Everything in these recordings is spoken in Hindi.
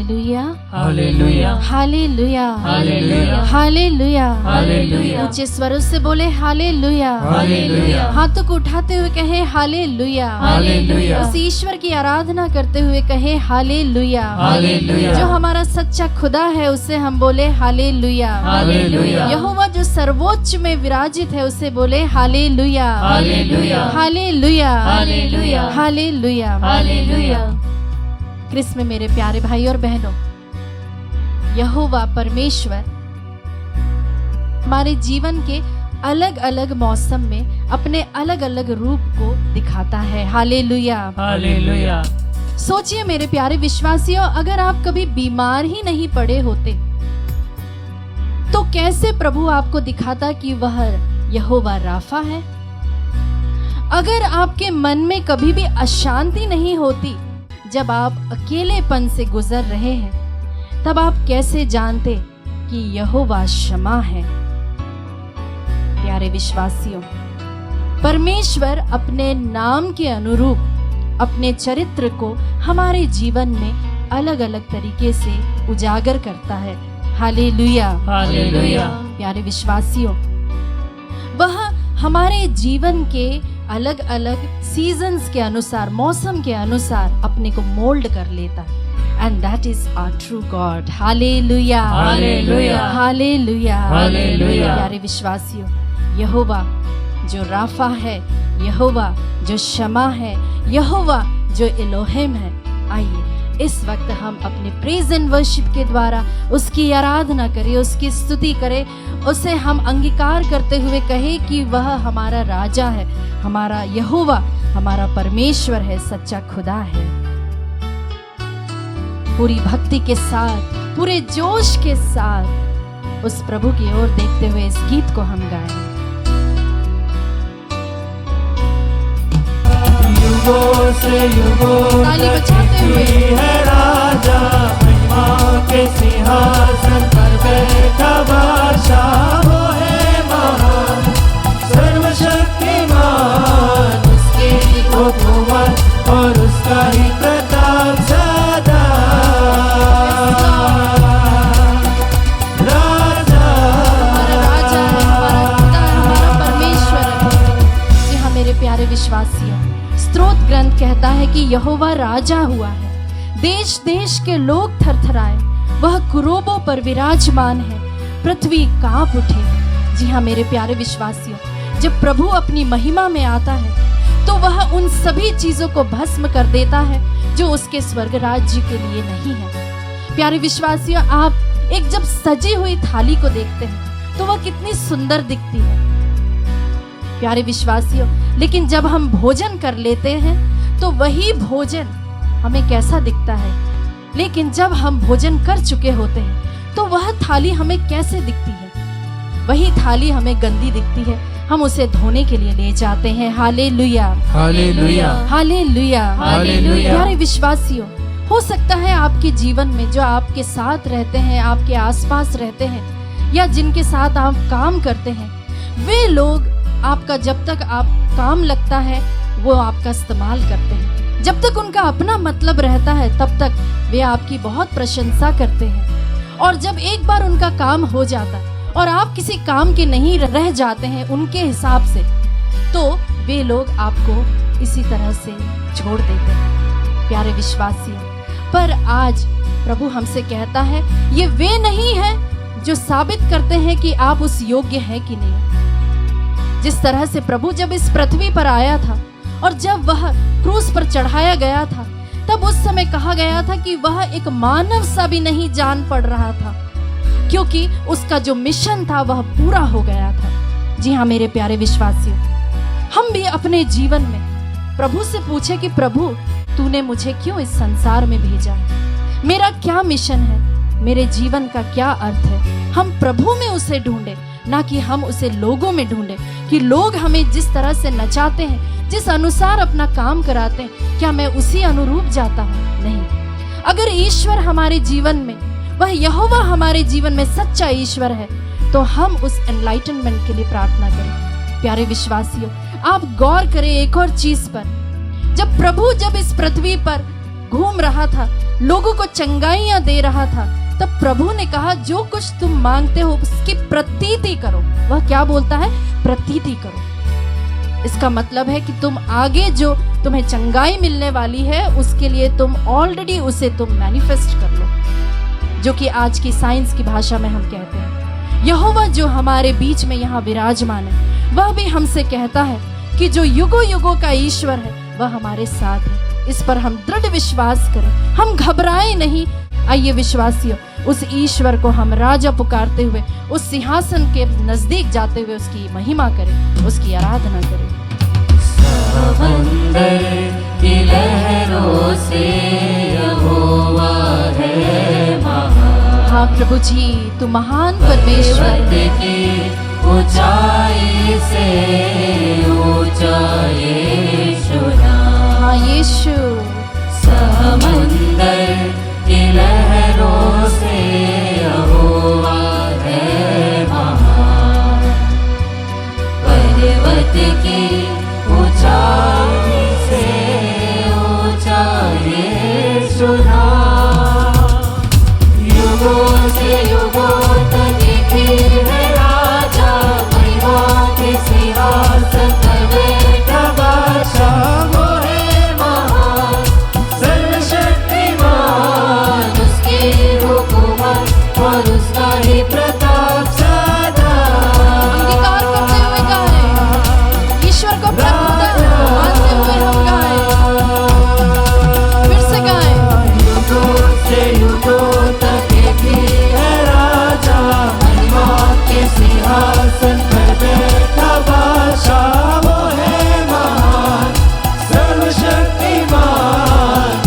Hallelujah, hallelujah, hallelujah, hallelujah, hallelujah, hallelujah. ऊंचे स्वरों से बोले हालेलुया, हालेलुया, हाथों को उठाते हुए कहे हालेलुया, हालेलुया, उस ईश्वर की आराधना करते हुए कहे हालेलुया, हालेलुया, जो हमारा सच्चा खुदा है उसे हम बोले हालेलुया, हालेलुया, यहोवा जो सर्वोच्च में विराजित है उसे बोले hallelujah, hallelujah, hallelujah, hallelujah, hallelujah, hallelujah. क्रिस्त में मेरे प्यारे भाई और बहनों, यहोवा परमेश्वर हमारे जीवन के अलग अलग मौसम में अपने अलग अलग रूप को दिखाता है। Hallelujah, hallelujah. सोचिए मेरे प्यारे विश्वासियों, अगर आप कभी बीमार ही नहीं पड़े होते तो कैसे प्रभु आपको दिखाता कि वह यहोवा राफा है? अगर आपके मन में कभी भी अशांति नहीं होती, जब आप अकेलेपन से गुजर रहे हैं, तब आप कैसे जानते कि यहोवा क्षमा है? प्यारे विश्वासियों, परमेश्वर अपने नाम के अनुरूप अपने चरित्र को हमारे जीवन में अलग अलग तरीके से उजागर करता है। Hallelujah, hallelujah. प्यारे विश्वासियों, वह हमारे जीवन के अलग अलग सीजन्स के अनुसार, मौसम के अनुसार अपने को मोल्ड कर लेता है। And that is our true God. Hallelujah, hallelujah, hallelujah, hallelujah. प्यारे विश्वासियों, यहोवा जो राफा है, यहोवा जो क्षमा है, यहोवा जो एलोहिम है, आइए इस वक्त हम अपने प्रेज एंड वर्शिप के द्वारा उसकी आराधना करें, उसकी स्तुति करें, उसे हम अंगीकार करते हुए कहें कि वह हमारा राजा है, हमारा यहोवा हमारा परमेश्वर है, सच्चा खुदा है। पूरी भक्ति के साथ, पूरे जोश के साथ उस प्रभु की ओर देखते हुए इस गीत को हम गाएं। युगों से युगों ताली बजाते हुए है राजा, महिमा के सिंहासन पर बैठा बादशाह, वो है महान सर्वशक्तिमान, उसकी हुकूमत और उसका ही प्रताप सदा। राजा, हमारा राजा है, हमारा खुदा है, हमारा परमेश्वर है। जी हाँ मेरे प्यारे विश्वासियों, स्तोत्र ग्रंथ कहता है कि यहोवा राजा हुआ है, देश देश के लोग थरथराए, वह कुरूबों पर विराजमान है, पृथ्वी कांप उठे। जी हाँ मेरे प्यारे विश्वासियों, जब प्रभु अपनी महिमा में आता है तो वह उन सभी चीजों को भस्म कर देता है जो उसके स्वर्ग राज्य के लिए नहीं है। प्यारे विश्वासियों, आप एक जब सजी हुई थाली को देखते हैं तो वह कितनी सुंदर दिखती है। प्यारे विश्वासियों, लेकिन जब हम भोजन कर लेते हैं तो वही भोजन हमें कैसा दिखता है, लेकिन जब हम भोजन कर चुके होते हैं तो वह थाली हमें कैसे दिखती है? वही थाली हमें गंदी दिखती है, हम उसे धोने के लिए ले जाते हैं। Hallelujah, hallelujah, hallelujah, hallelujah. प्यारे विश्वासियों, हो सकता है आपके जीवन में जो आपके साथ रहते हैं, आपके आसपास रहते हैं, या जिनके साथ आप काम करते हैं, वे लोग आपका जब तक आप काम लगता है वो आपका इस्तेमाल करते हैं, जब तक उनका अपना मतलब रहता है तब तक वे आपकी बहुत प्रशंसा करते हैं, और जब एक बार उनका काम हो जाता है और आप किसी काम के नहीं रह जाते हैं उनके हिसाब से, तो वे लोग आपको इसी तरह से छोड़ देते हैं। प्यारे विश्वासियों, पर आज प्रभु हमसे कहता है ये वे नहीं है जो साबित करते हैं कि आप उस योग्य हैं कि नहीं। जिस तरह से प्रभु जब इस पृथ्वी पर आया था और जब वह क्रूस पर चढ़ाया गया था, तब उस समय कहा गया था कि वह एक मानव सा भी नहीं जान पड़ रहा था, क्योंकि उसका जो मिशन था वह पूरा हो गया था। जी हाँ मेरे प्यारे विश्वासियों, हम भी अपने जीवन में प्रभु से पूछे कि प्रभु तूने मुझे क्यों इस संसार में भेजा है, मेरा क्या मिशन है, मेरे जीवन का क्या अर्थ है। हम प्रभु में उसे ढूंढे, ना कि हम उसे लोगों में ढूंढे कि लोग हमें जिस तरह से नचाते हैं, जिस अनुसार अपना काम कराते हैं, क्या मैं उसी अनुरूप जाता हूँ? नहीं। अगर ईश्वर हमारे जीवन में, वह यहोवा हमारे जीवन में सच्चा ईश्वर है, तो हम उस एनलाइटनमेंट के लिए प्रार्थना करें। प्यारे विश्वासियों, आप गौर करें एक और चीज पर, जब प्रभु जब इस पृथ्वी पर घूम रहा था लोगों को चंगाइयां दे रहा था, तब प्रभु ने कहा जो कुछ तुम मांगते हो उसकी प्रतीति करो। वह क्या बोलता है? प्रतीति करो। इसका मतलब है कि तुम आगे जो तुम्हें चंगाई मिलने वाली है उसके लिए तुम ऑलरेडी उसे तुम मैनिफेस्ट कर लो, जो कि आज की साइंस की भाषा में हम कहते हैं। यहोवा जो हमारे बीच में यहाँ विराजमान है, वह भी हमसे कहता है कि जो युगों युगों का ईश्वर है वह हमारे साथ है। इस पर हम दृढ़ विश्वास करें, हम घबराएं नहीं। आइए विश्वासियों, उस ईश्वर को हम राजा पुकारते हुए उस सिंहासन के नजदीक जाते हुए उसकी महिमा करें, उसकी आराधना करें। समंदर की लहरों से यहोवा है महान। हाँ प्रभु जी, तू महान परमेश्वर है। की ऊंचाई से ऊंचाई सुना। हाँ यीशु, समंदर की लहरों से यहोवा है महान। पर्वत की ऊंचाई से ऊंचाई सुना। युगों से युगों तक की है राजा, महिमा के सिंहासन पर बैठा बादशाह। वो है महान, सर्वशक्तिमान, उसकी हुकूमत और उसका ही प्रताप सदा। अंगीकार करते हुए गाएं, ईश्वर को प्रभु मानते हुए हम गाएं। फिर से गाएं। युगों से युगों तक की है राजा, महिमा के सिंहासन पर बैठा बादशाह। वो है महान, सर्वशक्तिमान,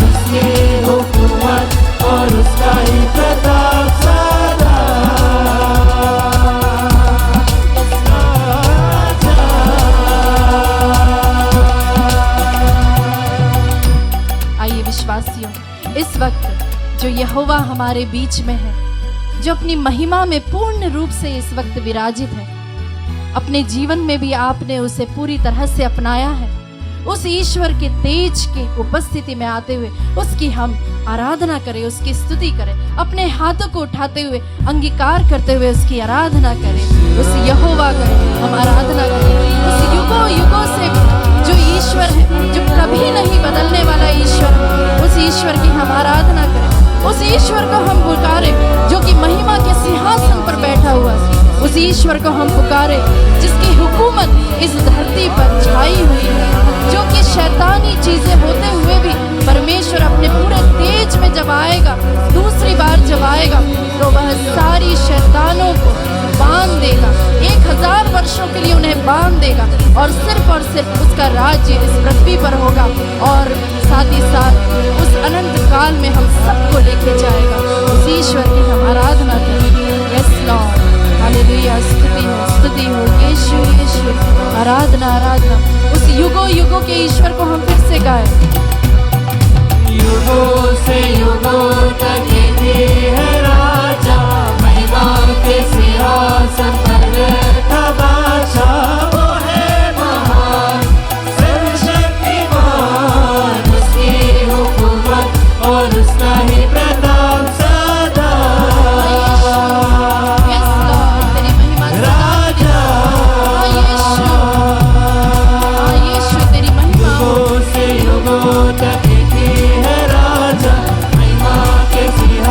उसकी हुकूमत और उसका ही प्रताप सदा। आइए विश्वासियों, इस वक्त जो यहोवा हमारे बीच में है, जो अपनी महिमा में पूर्ण रूप से इस वक्त विराजित है, अपने जीवन में भी आपने उसे पूरी तरह से अपनाया है, उस ईश्वर के तेज की उपस्थिति में आते हुए उसकी हम आराधना करें, उसकी स्तुति करें, अपने हाथों को उठाते हुए अंगीकार करते हुए उसकी आराधना करें। उस यहोवा का हम आराधना करें, उस युगों युगों से जो ईश्वर है, जो कभी नहीं बदलने वाला ईश्वर है, उस ईश्वर की हम आराधना करें। उस ईश्वर को हम पुकारें जो कि महिमा के सिंहासन पर बैठा हुआ है। उस ईश्वर को हम पुकारें जिसकी हुकूमत इस धरती पर छाई हुई है, जो कि शैतानी चीजें होते हुए भी परमेश्वर अपने पूरे तेज में जब आएगा, दूसरी बार जब आएगा, तो वह सारी शैतानों को बांध देगा, 1000 वर्षों के लिए उन्हें बांध देगा और सिर्फ उसका राज्य इस पृथ्वी पर होगा। और साथ ही साथ उस अनंत काल में हम सबको लेके जाएगा। उस ईश्वर की हम आराधना करेंगे। यस लॉर्ड, हालेलुया, स्तुति हो यीशु यीशु, आराधना आराधना। उस युगों युगों के ईश्वर को हम फिर से गाएं। युगों से युगों तक की है राजा, महिमा के सिंहासन पर बैठा बादशाह। वो है महान, सर्वशक्तिमान, उसकी हुकूमत और उसका ही प्रताप सदा। यस लॉर्ड, तेरी महिमा राजा यीशु, तेरी महिमा हो। युगों से युगों तक की है राजा, महिमा के सिंहासन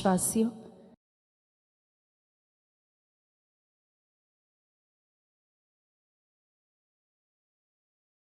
देशवासियों,